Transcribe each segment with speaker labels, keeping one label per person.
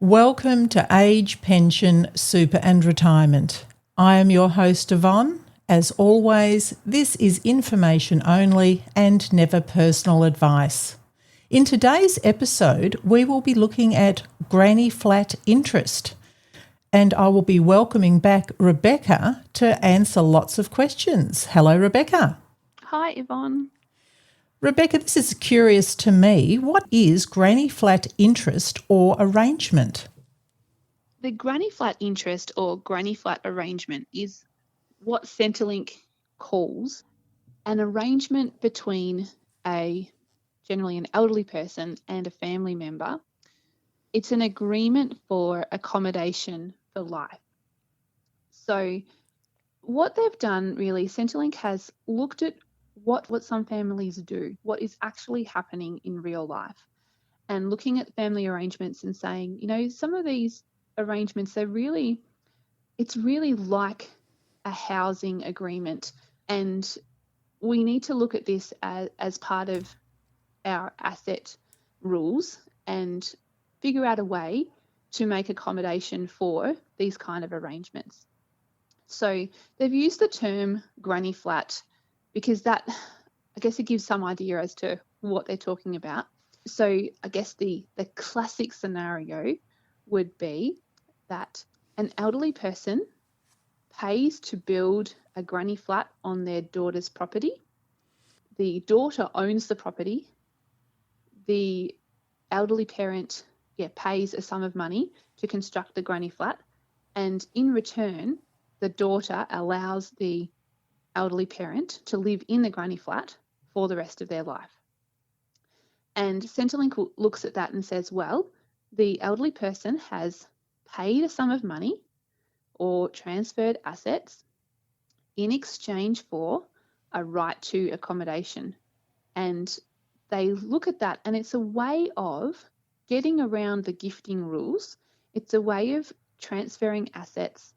Speaker 1: Welcome to Age, Pension, Super and Retirement. I am your host Yvonne. As always, this is information only and never personal advice. In today's episode, we will be looking at granny flat interest, and I will be welcoming back Rebecca to answer lots of questions. Hello, Rebecca.
Speaker 2: Hi, Yvonne.
Speaker 1: Rebecca, this is curious to me. What is granny flat interest or arrangement?
Speaker 2: The granny flat interest or granny flat arrangement is what Centrelink calls an arrangement between generally an elderly person and a family member. It's an agreement for accommodation for life. So what they've done really, Centrelink has looked at what some families do, what is actually happening in real life, and looking at family arrangements and saying, some of these arrangements, it's really like a housing agreement, and we need to look at this as part of our asset rules and figure out a way to make accommodation for these kind of arrangements. So they've used the term granny flat because that, I guess, it gives some idea as to what they're talking about. So I guess the classic scenario would be that an elderly person pays to build a granny flat on their daughter's property. The daughter owns the property. The elderly parent pays a sum of money to construct the granny flat, and in return, the daughter allows the elderly parent to live in the granny flat for the rest of their life. And Centrelink looks at that and says, well, the elderly person has paid a sum of money or transferred assets in exchange for a right to accommodation. And they look at that, and it's a way of getting around the gifting rules. It's a way of transferring assets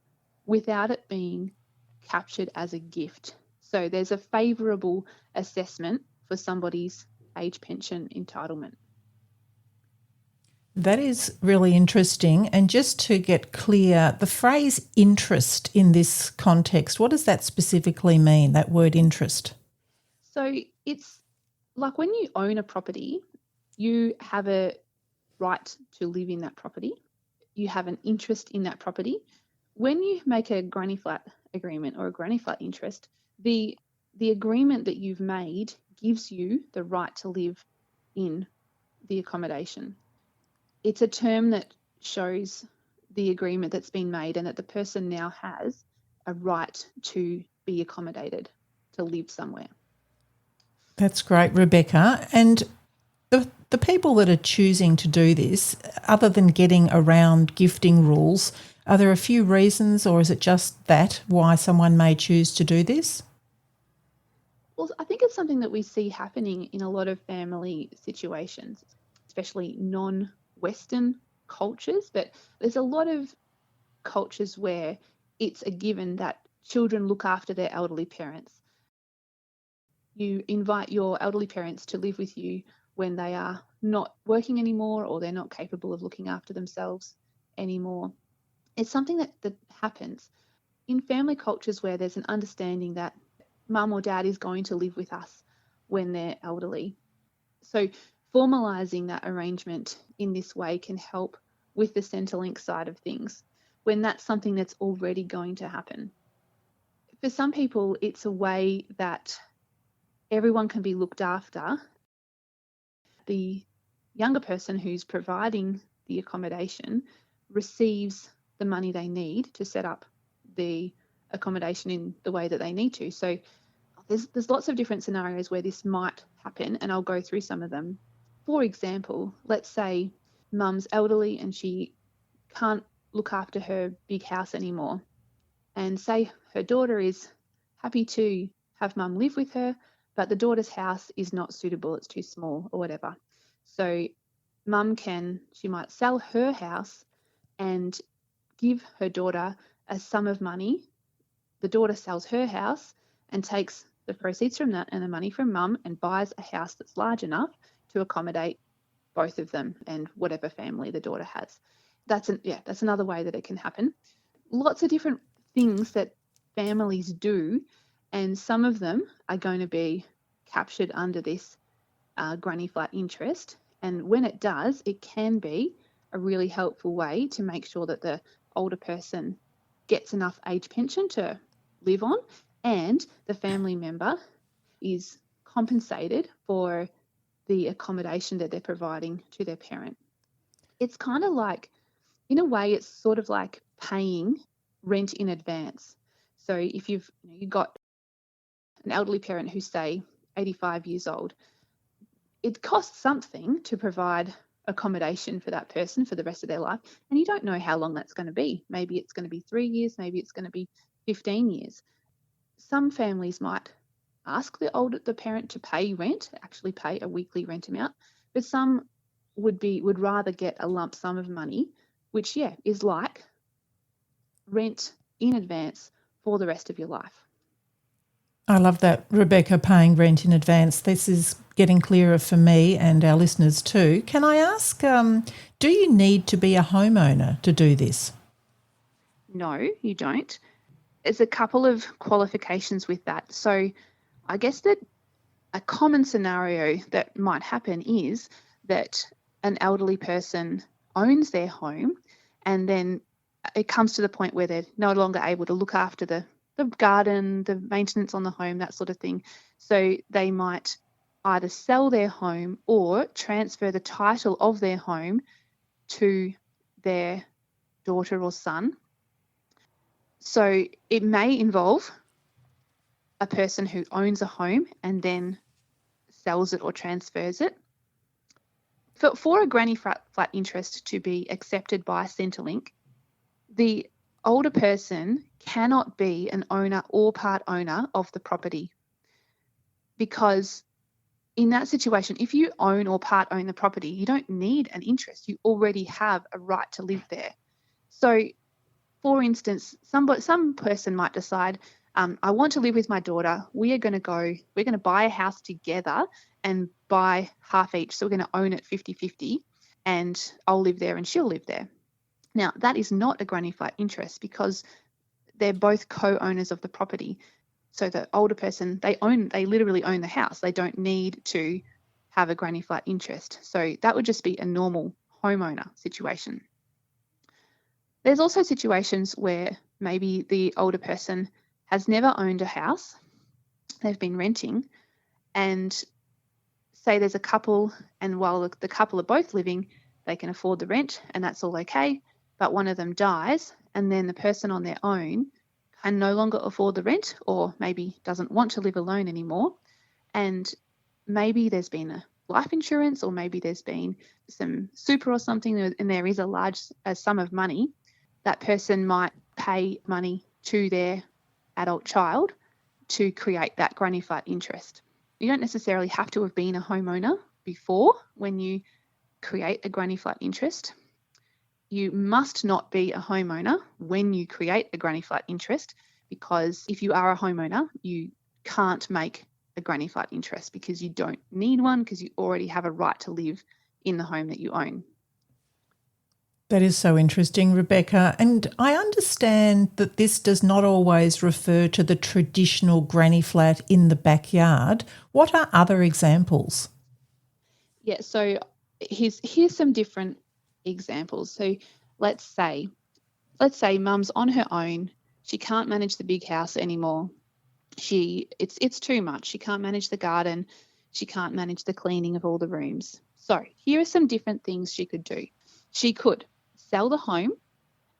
Speaker 2: without it being captured as a gift. So there's a favourable assessment for somebody's age pension entitlement.
Speaker 1: That is really interesting. And just to get clear, the phrase interest in this context, what does that specifically mean, that word interest?
Speaker 2: So it's like when you own a property, you have a right to live in that property. You have an interest in that property. When you make a granny flat agreement or a granny flat interest, the agreement that you've made gives you the right to live in the accommodation. It's a term that shows the agreement that's been made and that the person now has a right to be accommodated, to live somewhere.
Speaker 1: That's great, Rebecca. And the people that are choosing to do this, other than getting around gifting rules, are there a few reasons, or is it just that why someone may choose to do this?
Speaker 2: Well, I think it's something that we see happening in a lot of family situations, especially non-Western cultures, but there's a lot of cultures where it's a given that children look after their elderly parents. You invite your elderly parents to live with you when they are not working anymore or they're not capable of looking after themselves anymore. It's something that happens in family cultures where there's an understanding that mum or dad is going to live with us when they're elderly. So formalising that arrangement in this way can help with the Centrelink side of things when that's something that's already going to happen. For some people, it's a way that everyone can be looked after. The younger person who's providing the accommodation receives the money they need to set up the accommodation in the way that they need to. So there's lots of different scenarios where this might happen, and I'll go through some of them. For example, let's say mum's elderly and she can't look after her big house anymore, and say her daughter is happy to have mum live with her, but the daughter's house is not suitable, it's too small or whatever. So she might sell her house and give her daughter a sum of money. The daughter sells her house and takes the proceeds from that and the money from mum and buys a house that's large enough to accommodate both of them and whatever family the daughter has. that's another way that it can happen. Lots of different things that families do, and some of them are going to be captured under this granny flat interest. And when it does, it can be a really helpful way to make sure that the older person gets enough age pension to live on, and the family member is compensated for the accommodation that they're providing to their parent. It's kind of like, in a way, it's sort of like paying rent in advance. So if you've got an elderly parent who's, say, 85 years old, it costs something to provide accommodation for that person for the rest of their life, and you don't know how long that's going to be. Maybe it's going to be 3 years, maybe it's going to be 15 years. Some families might ask the parent to pay rent, actually pay a weekly rent amount, but some would rather get a lump sum of money, which is like rent in advance for the rest of your life.
Speaker 1: I love that, Rebecca, paying rent in advance. This is getting clearer for me and our listeners too. Can I ask, do you need to be a homeowner to do this?
Speaker 2: No, you don't. There's a couple of qualifications with that. So I guess that a common scenario that might happen is that an elderly person owns their home, and then it comes to the point where they're no longer able to look after the garden, the maintenance on the home, that sort of thing. So they might either sell their home or transfer the title of their home to their daughter or son. So it may involve a person who owns a home and then sells it or transfers it. For a granny flat interest to be accepted by Centrelink, the older person cannot be an owner or part owner of the property, because in that situation, if you own or part own the property, you don't need an interest. You already have a right to live there. So, for instance, some person might decide, I want to live with my daughter. We're going to buy a house together and buy half each. So we're going to own it 50-50, and I'll live there and she'll live there. Now, that is not a granny flat interest because they're both co-owners of the property. So the older person, they literally own the house. They don't need to have a granny flat interest. So that would just be a normal homeowner situation. There's also situations where maybe the older person has never owned a house. They've been renting, and say there's a couple, and while the couple are both living, they can afford the rent and that's all okay. But one of them dies, and then the person on their own can no longer afford the rent, or maybe doesn't want to live alone anymore. And maybe there's been a life insurance, or maybe there's been some super or something, and there is a large sum of money. That person might pay money to their adult child to create that granny flat interest. You don't necessarily have to have been a homeowner before when you create a granny flat interest. You must not be a homeowner when you create a granny flat interest, because if you are a homeowner, you can't make a granny flat interest because you don't need one, because you already have a right to live in the home that you own.
Speaker 1: That is so interesting, Rebecca. And I understand that this does not always refer to the traditional granny flat in the backyard. What are other examples?
Speaker 2: Yeah, so here's some different examples. So let's say mum's on her own. She can't manage the big house anymore. It's too much. She can't manage the garden. She can't manage the cleaning of all the rooms. So here are some different things she could do. She could sell the home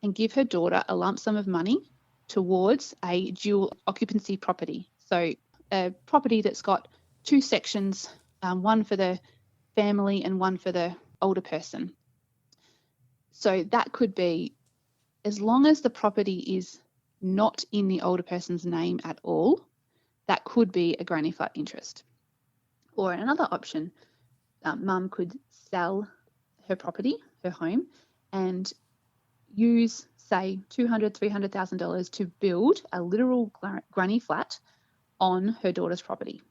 Speaker 2: and give her daughter a lump sum of money towards a dual occupancy property. So a property that's got two sections, one for the family and one for the older person. So that could be, as long as the property is not in the older person's name at all, that could be a granny flat interest. Or another option, mum could sell her property, her home, and use, say, $200,000, $300,000 to build a literal granny flat on her daughter's property.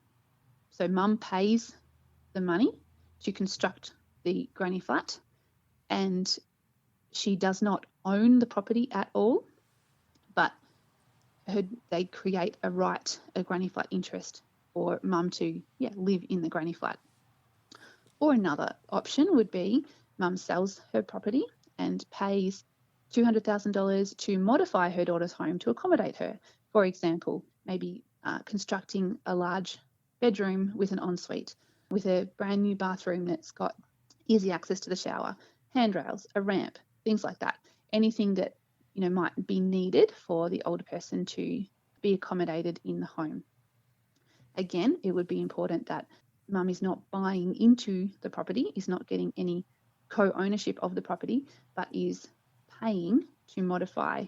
Speaker 2: So mum pays the money to construct the granny flat, and she does not own the property at all, but they create a right, a granny flat interest for mum to live in the granny flat. Or another option would be mum sells her property and pays $200,000 to modify her daughter's home to accommodate her. For example, maybe constructing a large bedroom with an ensuite, with a brand new bathroom that's got easy access to the shower, handrails, a ramp, things like that. Anything that might be needed for the older person to be accommodated in the home. Again, it would be important that mum is not buying into the property, is not getting any co-ownership of the property, but is paying to modify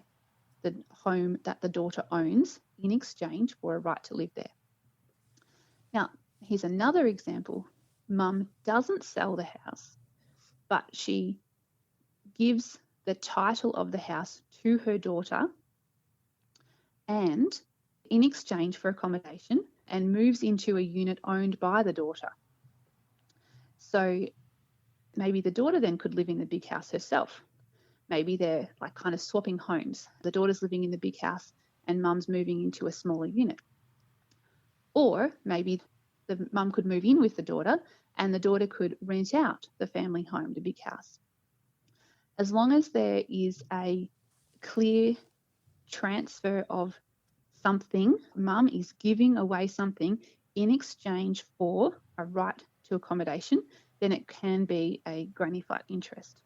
Speaker 2: the home that the daughter owns in exchange for a right to live there. Now, here's another example. Mum doesn't sell the house, but she gives the title of the house to her daughter and in exchange for accommodation, and moves into a unit owned by the daughter. So maybe the daughter then could live in the big house herself. Maybe they're like kind of swapping homes. The daughter's living in the big house and mum's moving into a smaller unit. Or maybe the mum could move in with the daughter and the daughter could rent out the family home, the big house. As long as there is a clear transfer of something, mum is giving away something in exchange for a right to accommodation, then it can be a granny flat interest.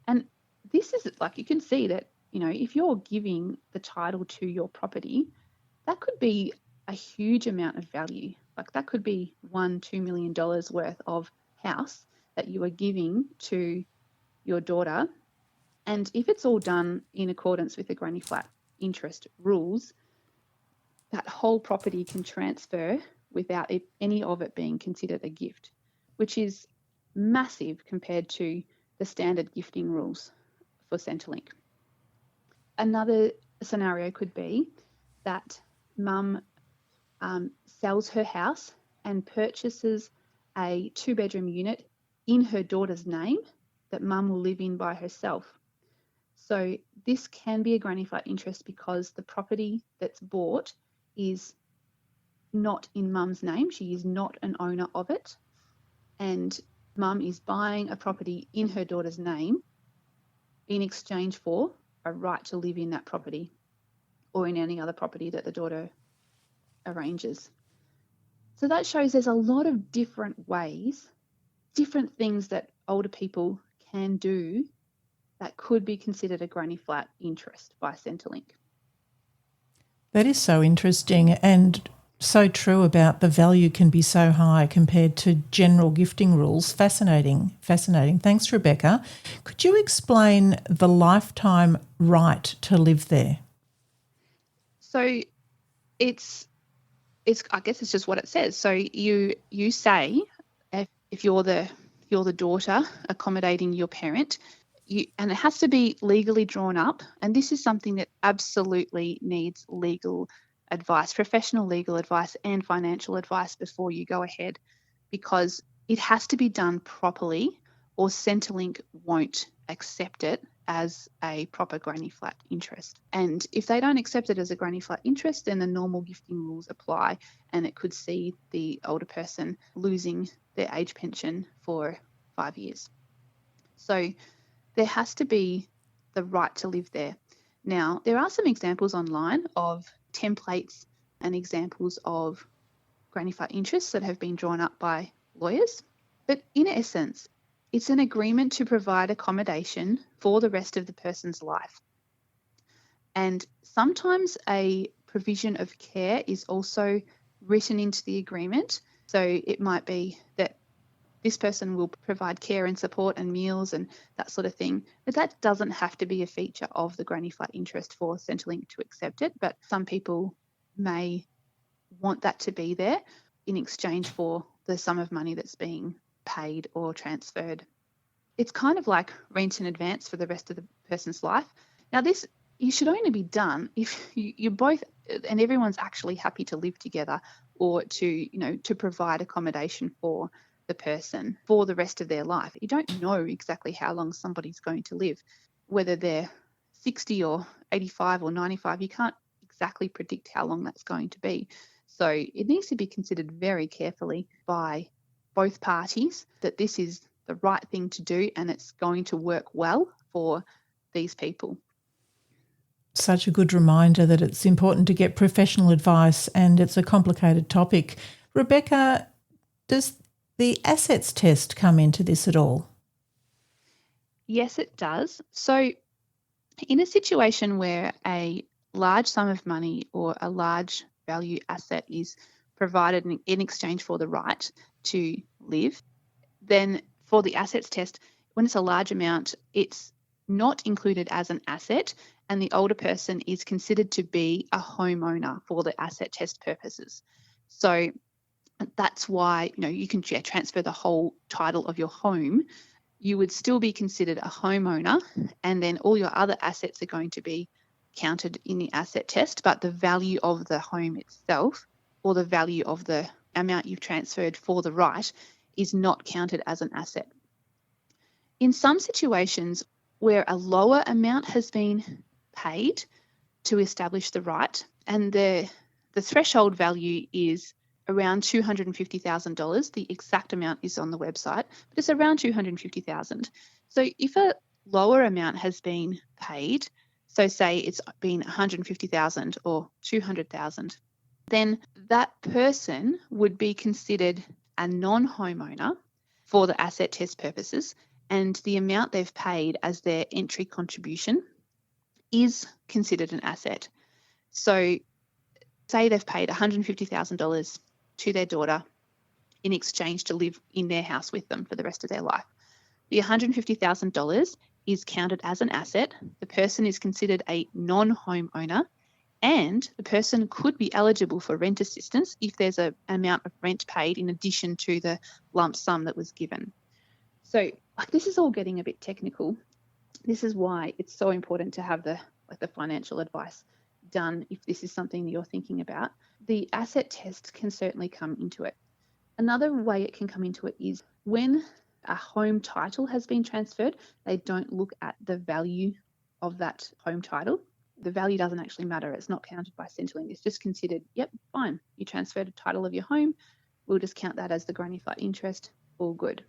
Speaker 2: And this is like, you can see that, if you're giving the title to your property, that could be a huge amount of value. Like that could be $1-2 million worth of house that you are giving to your daughter. And if it's all done in accordance with the granny flat interest rules, that whole property can transfer without any of it being considered a gift, which is massive compared to the standard gifting rules for Centrelink. Another scenario could be that mum sells her house and purchases a 2-bedroom unit in her daughter's name that mum will live in by herself. So this can be a granny flat interest because the property that's bought is not in mum's name. She is not an owner of it. And mum is buying a property in her daughter's name in exchange for a right to live in that property or in any other property that the daughter arranges. So that shows there's a lot of different ways, different things that older people can do that could be considered a granny flat interest by Centrelink.
Speaker 1: That is so interesting and so true about the value can be so high compared to general gifting rules. Fascinating. Thanks, Rebecca. Could you explain the lifetime right to live there?
Speaker 2: So it's I guess it's just what it says. So you say if you're the daughter accommodating your parent, and it has to be legally drawn up. And this is something that absolutely needs legal advice, professional legal advice and financial advice before you go ahead, because it has to be done properly or Centrelink won't accept it as a proper granny flat interest. And if they don't accept it as a granny flat interest, then the normal gifting rules apply and it could see the older person losing their age pension for 5 years. So there has to be the right to live there. Now, there are some examples online of templates and examples of granny flat interests that have been drawn up by lawyers. But in essence, it's an agreement to provide accommodation for the rest of the person's life. And sometimes a provision of care is also written into the agreement. So it might be that this person will provide care and support and meals and that sort of thing. But that doesn't have to be a feature of the granny flat interest for Centrelink to accept it. But some people may want that to be there in exchange for the sum of money that's being paid or transferred. It's kind of like rent in advance for the rest of the person's life. Now, this you should only be done if you're both and everyone's actually happy to live together or to provide accommodation for the person for the rest of their life. You don't know exactly how long somebody's going to live, whether they're 60 or 85 or 95. You can't exactly predict how long that's going to be. So it needs to be considered very carefully by both parties that this is the right thing to do and it's going to work well for these people.
Speaker 1: Such a good reminder that it's important to get professional advice, and it's a complicated topic. Rebecca, does the assets test come into this at all?
Speaker 2: Yes, it does. So in a situation where a large sum of money or a large value asset is provided in exchange for the right to live, then for the assets test, when it's a large amount, it's not included as an asset, and the older person is considered to be a homeowner for the asset test purposes. So that's why, you can transfer the whole title of your home. You would still be considered a homeowner, and then all your other assets are going to be counted in the asset test, but the value of the home itself or the value of the amount you've transferred for the right is not counted as an asset. In some situations where a lower amount has been paid to establish the right, and the threshold value is around $250,000. The exact amount is on the website, but it's around $250,000. So if a lower amount has been paid, so say it's been $150,000 or $200,000, then that person would be considered a non-homeowner for the asset test purposes, and the amount they've paid as their entry contribution is considered an asset. So say they've paid $150,000 to their daughter in exchange to live in their house with them for the rest of their life. The $150,000 is counted as an asset. The person is considered a non-homeowner, and the person could be eligible for rent assistance if there's an amount of rent paid in addition to the lump sum that was given. So this is all getting a bit technical. This is why it's so important to have the financial advice done if this is something that you're thinking about. The asset test can certainly come into it. Another way it can come into it is when a home title has been transferred, they don't look at the value of that home title. The value doesn't actually matter. It's not counted by Centrelink. It's just considered, yep, fine. You transferred a title of your home. We'll just count that as the granny flat interest. All good.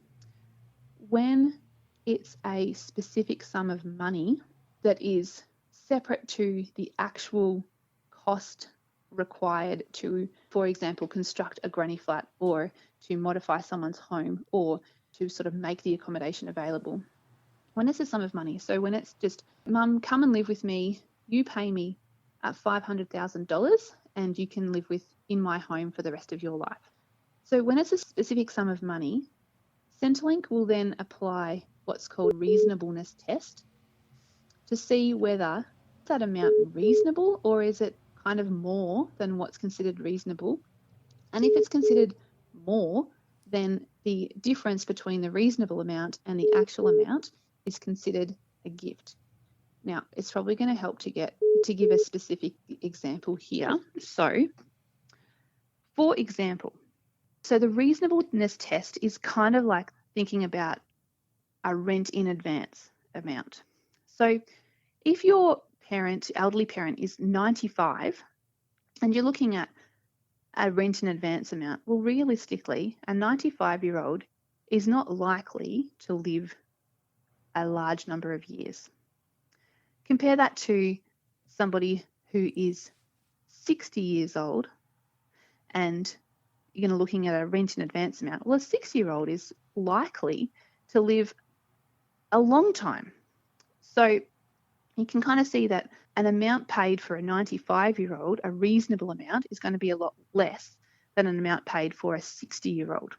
Speaker 2: When it's a specific sum of money that is separate to the actual cost required to, for example, construct a granny flat or to modify someone's home or to sort of make the accommodation available. When it's a sum of money, so when it's just, Mum, come and live with me, you pay me at $500,000 and you can live in my home for the rest of your life. So when it's a specific sum of money, Centrelink will then apply what's called a reasonableness test to see whether that amount reasonable or is it kind of more than what's considered reasonable. And if it's considered more, then the difference between the reasonable amount and the actual amount is considered a gift. Now, it's probably going to help to give a specific example here. So, for example, the reasonableness test is kind of like thinking about a rent in advance amount. So if your elderly parent is 95 and you're looking at a rent in advance amount, well, realistically, a 95-year-old is not likely to live a large number of years. Compare that to somebody who is 60 years old and you're looking at a rent in advance amount. Well, a 60-year-old is likely to live a long time. So you can kind of see that an amount paid for a 95-year-old, a reasonable amount, is going to be a lot less than an amount paid for a 60-year-old.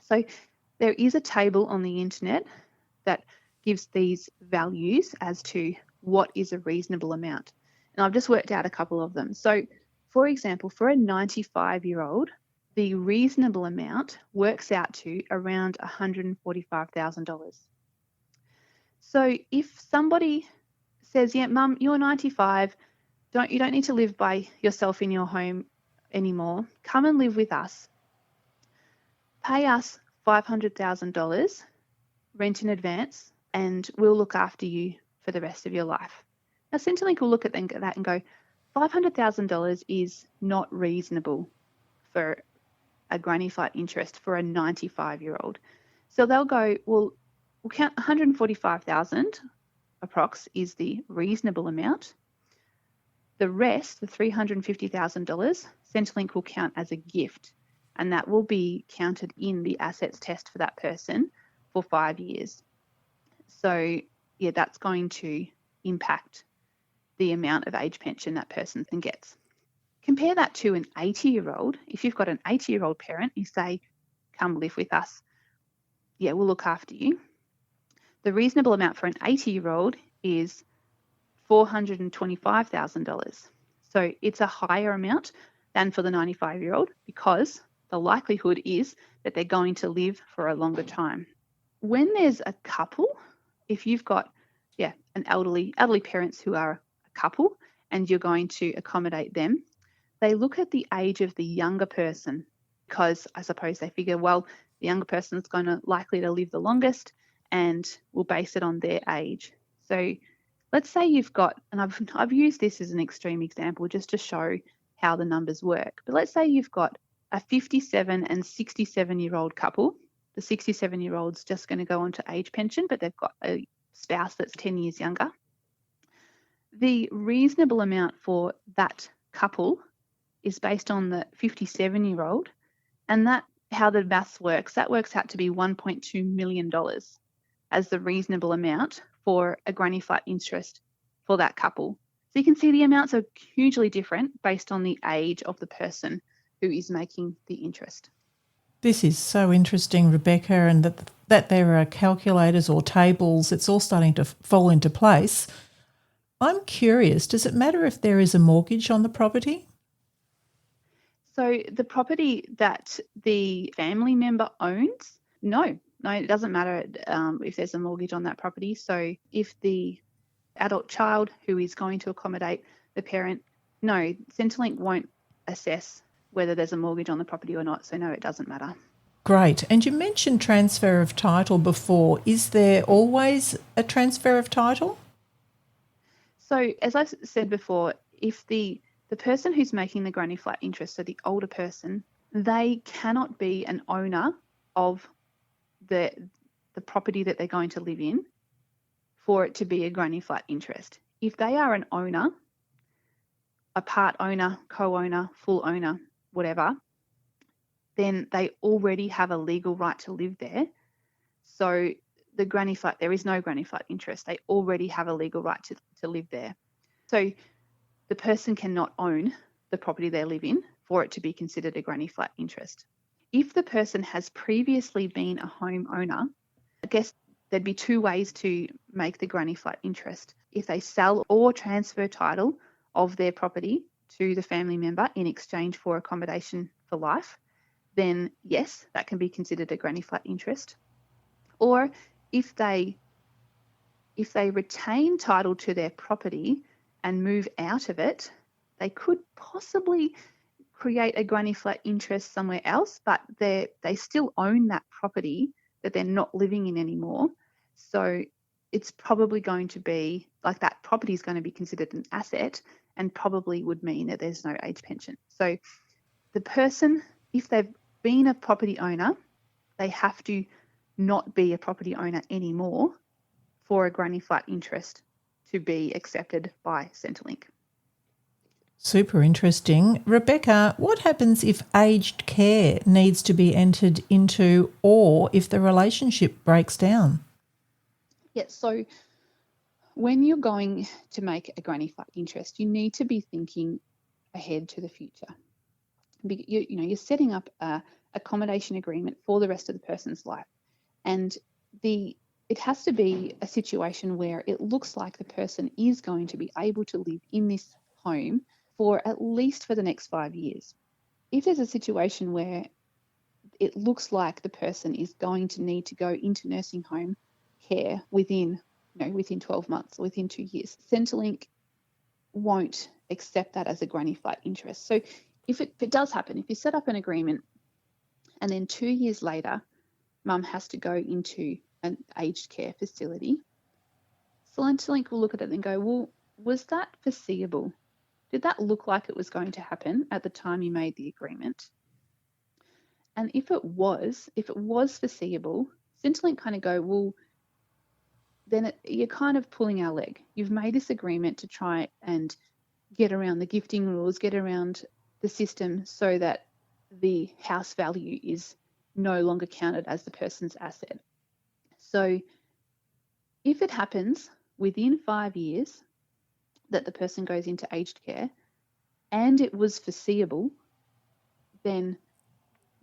Speaker 2: So there is a table on the internet that gives these values as to what is a reasonable amount. And I've just worked out a couple of them. So, for example, for a 95-year-old, the reasonable amount works out to around $145,000. So if somebody says, yeah, Mum, you're 95, you don't need to live by yourself in your home anymore. Come and live with us. Pay us $500,000 rent in advance, and we'll look after you for the rest of your life. Now, Centrelink will look at that and go, $500,000 is not reasonable for a granny flat interest for a 95-year-old. So they'll go, well, we'll count 145,000 approx is the reasonable amount. The rest, the $350,000, Centrelink will count as a gift, and that will be counted in the assets test for that person for 5 years. So, yeah, that's going to impact the amount of age pension that person gets. Compare that to an 80-year-old. If you've got an 80-year-old parent, you say, come live with us. Yeah, we'll look after you. The reasonable amount for an 80-year-old is $425,000. So it's a higher amount than for the 95-year-old because the likelihood is that they're going to live for a longer time. When there's a couple, if you've got an elderly parents who are a couple and you're going to accommodate them, they look at the age of the younger person because I suppose they figure, well, the younger person is likely to live the longest and we'll base it on their age. So let's say you've got, and I've used this as an extreme example just to show how the numbers work, but let's say you've got a 57 and 67-year-old couple. The 67-year-old's just going to go on to age pension, but they've got a spouse that's 10 years younger. The reasonable amount for that couple is based on the 57-year-old, and that how the maths works, that works out to be $1.2 million as the reasonable amount for a granny flat interest for that couple. So you can see the amounts are hugely different based on the age of the person who is making the interest.
Speaker 1: This is so interesting, Rebecca, and that there are calculators or tables, it's all starting to fall into place. I'm curious, does it matter if there is a mortgage on the property?
Speaker 2: So the property that the family member owns, no, it doesn't matter if there's a mortgage on that property. So if the adult child who is going to accommodate the parent, no, Centrelink won't assess whether there's a mortgage on the property or not. So no, it doesn't matter.
Speaker 1: Great. And you mentioned transfer of title before. Is there always a transfer of title?
Speaker 2: So as I said before, if the person who's making the granny flat interest, so the older person, they cannot be an owner of the property that they're going to live in for it to be a granny flat interest. If they are an owner, a part owner, co-owner, full owner, whatever, then they already have a legal right to live there. So the granny flat, there is no granny flat interest. They already have a legal right to live there. So the person cannot own the property they live in for it to be considered a granny flat interest. If the person has previously been a homeowner, I guess there'd be two ways to make the granny flat interest. If they sell or transfer title of their property to the family member in exchange for accommodation for life, then yes, that can be considered a granny flat interest. Or if they retain title to their property and move out of it, they could possibly create a granny flat interest somewhere else, but they still own that property that they're not living in anymore. So it's probably going to be like that property is going to be considered an asset and probably would mean that there's no age pension. So the person, if they've been a property owner, they have to not be a property owner anymore for a granny flat interest to be accepted by Centrelink.
Speaker 1: Super interesting. Rebecca, what happens if aged care needs to be entered into or if the relationship breaks down?
Speaker 2: Yeah, so when you're going to make a granny flat interest, you need to be thinking ahead to the future. You're setting up a accommodation agreement for the rest of the person's life. And it has to be a situation where it looks like the person is going to be able to live in this home for at least for the next 5 years. If there's a situation where it looks like the person is going to need to go into nursing home care within 12 months or within 2 years, Centrelink won't accept that as a granny flat interest. So if it does happen, if you set up an agreement and then 2 years later, mum has to go into an aged care facility, Centrelink will look at it and go, well, was that foreseeable? Did that look like it was going to happen at the time you made the agreement? And if it was foreseeable, Centrelink kind of go, well, then you're kind of pulling our leg. You've made this agreement to try and get around the gifting rules, get around the system so that the house value is no longer counted as the person's asset. So if it happens within 5 years that the person goes into aged care and it was foreseeable, then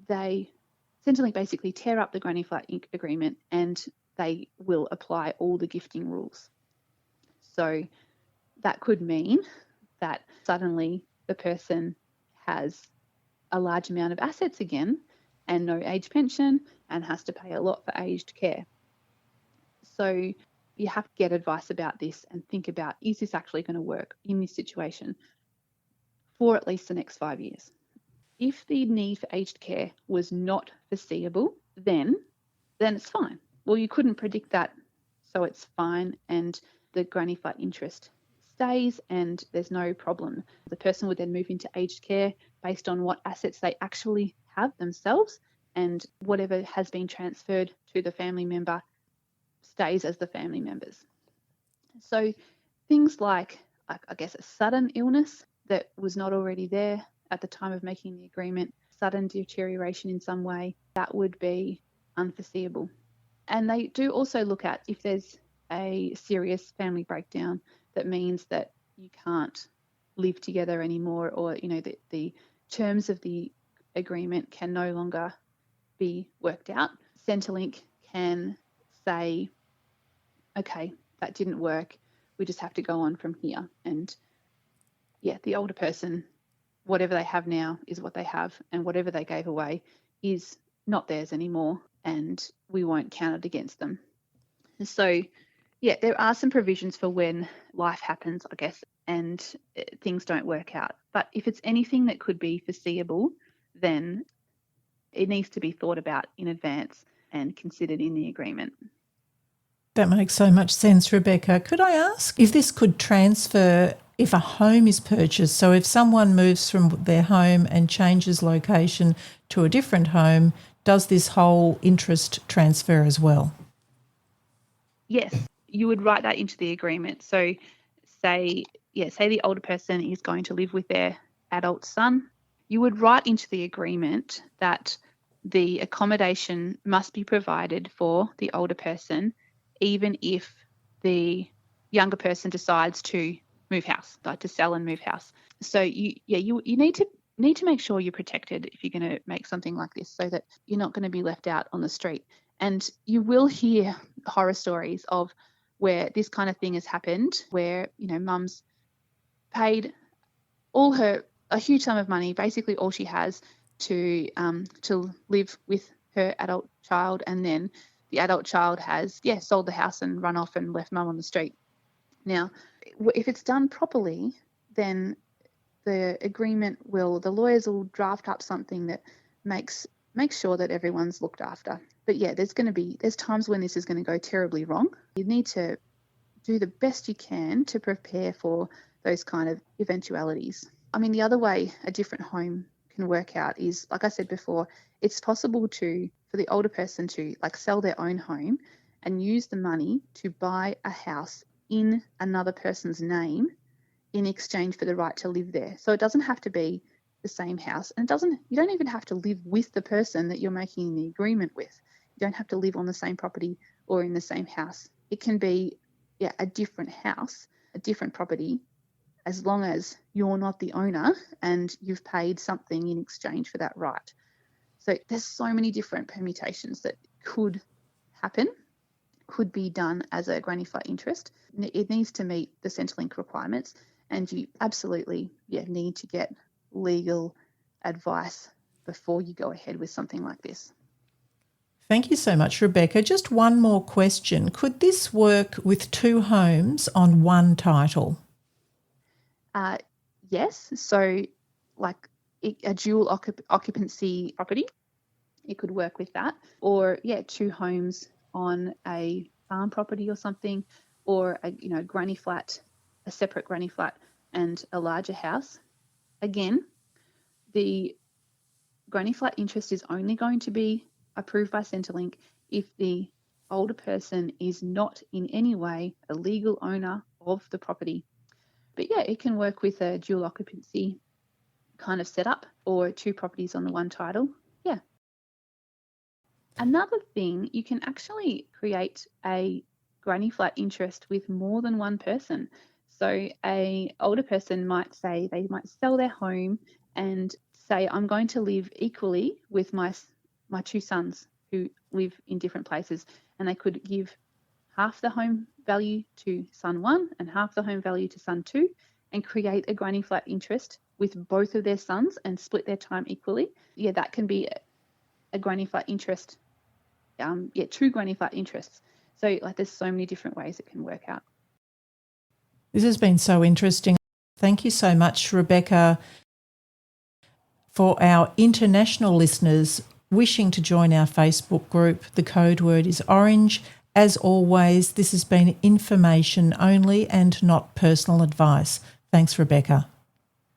Speaker 2: they Centrelink basically tear up the Granny Flat agreement and they will apply all the gifting rules. So that could mean that suddenly the person has a large amount of assets again and no age pension and has to pay a lot for aged care. So you have to get advice about this and think about, is this actually going to work in this situation for at least the next 5 years? If the need for aged care was not foreseeable, then it's fine. Well, you couldn't predict that, so it's fine, and the Granny Flat interest stays and there's no problem. The person would then move into aged care based on what assets they actually have themselves, and whatever has been transferred to the family member stays as the family members. So things like, I guess, a sudden illness that was not already there at the time of making the agreement, sudden deterioration in some way, that would be unforeseeable. And they do also look at if there's a serious family breakdown that means that you can't live together anymore, or the terms of the agreement can no longer be worked out. Centrelink can say, okay, that didn't work, we just have to go on from here. And yeah, the older person, whatever they have now is what they have, and whatever they gave away is not theirs anymore, and we won't count it against them. So yeah, there are some provisions for when life happens, I guess, and things don't work out. But if it's anything that could be foreseeable, then it needs to be thought about in advance and considered in the agreement.
Speaker 1: That makes so much sense, Rebecca. Could I ask if this could transfer if a home is purchased? So if someone moves from their home and changes location to a different home, does this whole interest transfer as well?
Speaker 2: Yes, you would write that into the agreement. So say the older person is going to live with their adult son. You would write into the agreement that the accommodation must be provided for the older person, even if the younger person decides to move house, like to sell and move house. So you need to make sure you're protected if you're going to make something like this, so that you're not going to be left out on the street. And you will hear horror stories of where this kind of thing has happened, where mum's paid a huge sum of money, basically all she has, to live with her adult child, and then the adult child has sold the house and run off and left mum on the street. Now, if it's done properly, then the lawyers will draft up something that makes sure that everyone's looked after. But yeah, there's times when this is going to go terribly wrong. You need to do the best you can to prepare for those kind of eventualities. I mean, the other way a different home can work out is, like I said before, it's possible for the older person to sell their own home and use the money to buy a house in another person's name in exchange for the right to live there. So it doesn't have to be the same house, and you don't even have to live with the person that you're making the agreement with. You don't have to live on the same property or in the same house. It can be a different house, a different property, as long as you're not the owner and you've paid something in exchange for that right. So there's so many different permutations that could happen, could be done as a Granny Flat interest. It needs to meet the Centrelink requirements, and you absolutely need to get legal advice before you go ahead with something like this.
Speaker 1: Thank you so much, Rebecca. Just one more question. Could this work with two homes on one title?
Speaker 2: Yes. So like a dual occupancy property, It could work with that. Or, yeah, 2 homes on a farm property or something, or a granny flat, a separate granny flat and a larger house. Again, the granny flat interest is only going to be approved by Centrelink if the older person is not in any way a legal owner of the property. But yeah, it can work with a dual occupancy kind of setup, or 2 properties on the one title. Yeah. Another thing, you can actually create a granny flat interest with more than one person. So a older person might say they might sell their home and say, I'm going to live equally with my 2 sons who live in different places, and they could give half the home value to son 1 and half the home value to son 2, and create a granny flat interest with both of their sons and split their time equally. Yeah, that can be a granny flat interest. 2 granny flat interests. So there's so many different ways it can work out.
Speaker 1: This has been so interesting. Thank you so much, Rebecca. For our international listeners wishing to join our Facebook group, the code word is orange. As always, this has been information only and not personal advice. Thanks, Rebecca.